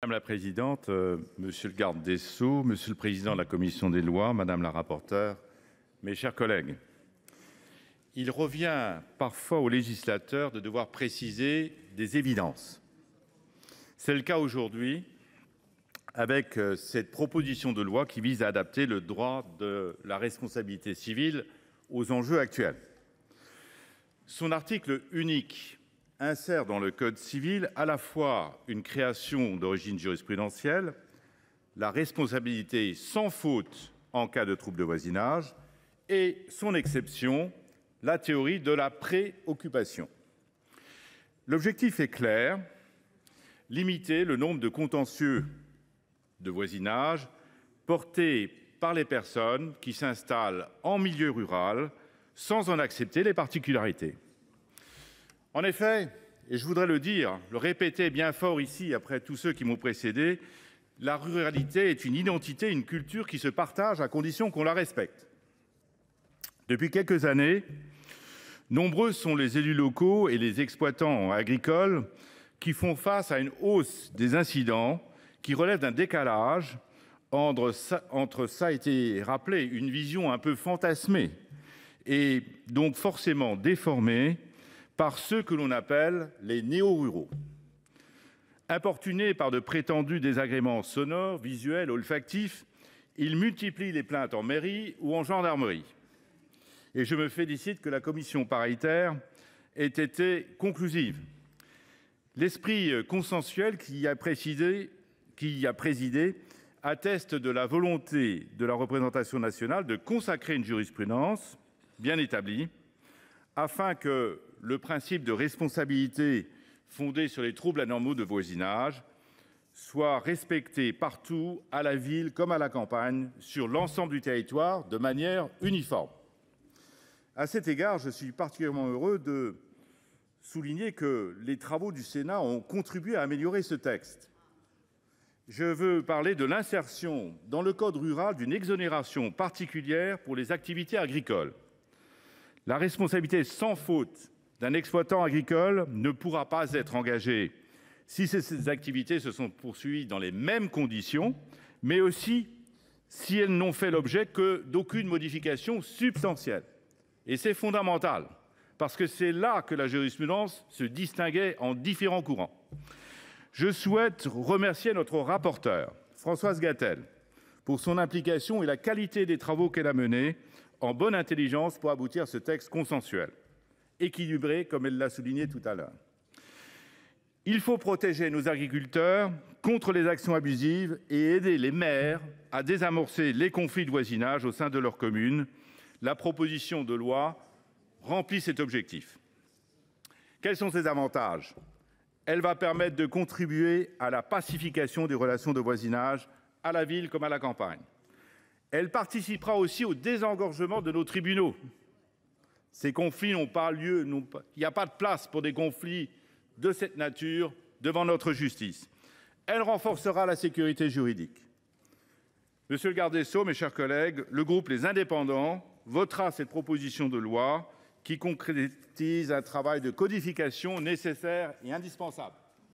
Madame la présidente, monsieur le garde des Sceaux, monsieur le président de la commission des lois, madame la rapporteure, mes chers collègues, il revient parfois au législateur de devoir préciser des évidences. C'est le cas aujourd'hui avec cette proposition de loi qui vise à adapter le droit de la responsabilité civile aux enjeux actuels. Son article unique insère dans le code civil à la fois une création d'origine jurisprudentielle, la responsabilité sans faute en cas de trouble de voisinage, et son exception, la théorie de la préoccupation. L'objectif est clair, limiter le nombre de contentieux de voisinage portés par les personnes qui s'installent en milieu rural sans en accepter les particularités. En effet, et je voudrais le répéter bien fort ici après tous ceux qui m'ont précédé, la ruralité est une identité, une culture qui se partage à condition qu'on la respecte. Depuis quelques années, nombreux sont les élus locaux et les exploitants agricoles qui font face à une hausse des incidents qui relève d'un décalage entre, ça a été rappelé, une vision un peu fantasmée et donc forcément déformée par ceux que l'on appelle les néo-ruraux. Importunés par de prétendus désagréments sonores, visuels, olfactifs, ils multiplient les plaintes en mairie ou en gendarmerie. Et je me félicite que la commission paritaire ait été conclusive. L'esprit consensuel qui y a présidé atteste de la volonté de la représentation nationale de consacrer une jurisprudence bien établie afin que le principe de responsabilité fondé sur les troubles anormaux de voisinage soit respecté partout, à la ville comme à la campagne, sur l'ensemble du territoire, de manière uniforme. À cet égard, je suis particulièrement heureux de souligner que les travaux du Sénat ont contribué à améliorer ce texte. Je veux parler de l'insertion dans le code rural d'une exonération particulière pour les activités agricoles. La responsabilité sans faute d'un exploitant agricole ne pourra pas être engagée si ces activités se sont poursuivies dans les mêmes conditions, mais aussi si elles n'ont fait l'objet que d'aucune modification substantielle. Et c'est fondamental, parce que c'est là que la jurisprudence se distinguait en différents courants. Je souhaite remercier notre rapporteure, Françoise Gatel, pour son implication et la qualité des travaux qu'elle a menés en bonne intelligence pour aboutir à ce texte consensuel, équilibré comme elle l'a souligné tout à l'heure. Il faut protéger nos agriculteurs contre les actions abusives et aider les maires à désamorcer les conflits de voisinage au sein de leur commune. La proposition de loi remplit cet objectif. Quels sont ses avantages ? Elle va permettre de contribuer à la pacification des relations de voisinage à la ville comme à la campagne. Elle participera aussi au désengorgement de nos tribunaux. Ces conflits n'ont pas lieu, il n'y a pas de place pour des conflits de cette nature devant notre justice. Elle renforcera la sécurité juridique. Monsieur le garde des Sceaux, mes chers collègues, le groupe Les Indépendants votera cette proposition de loi qui concrétise un travail de codification nécessaire et indispensable.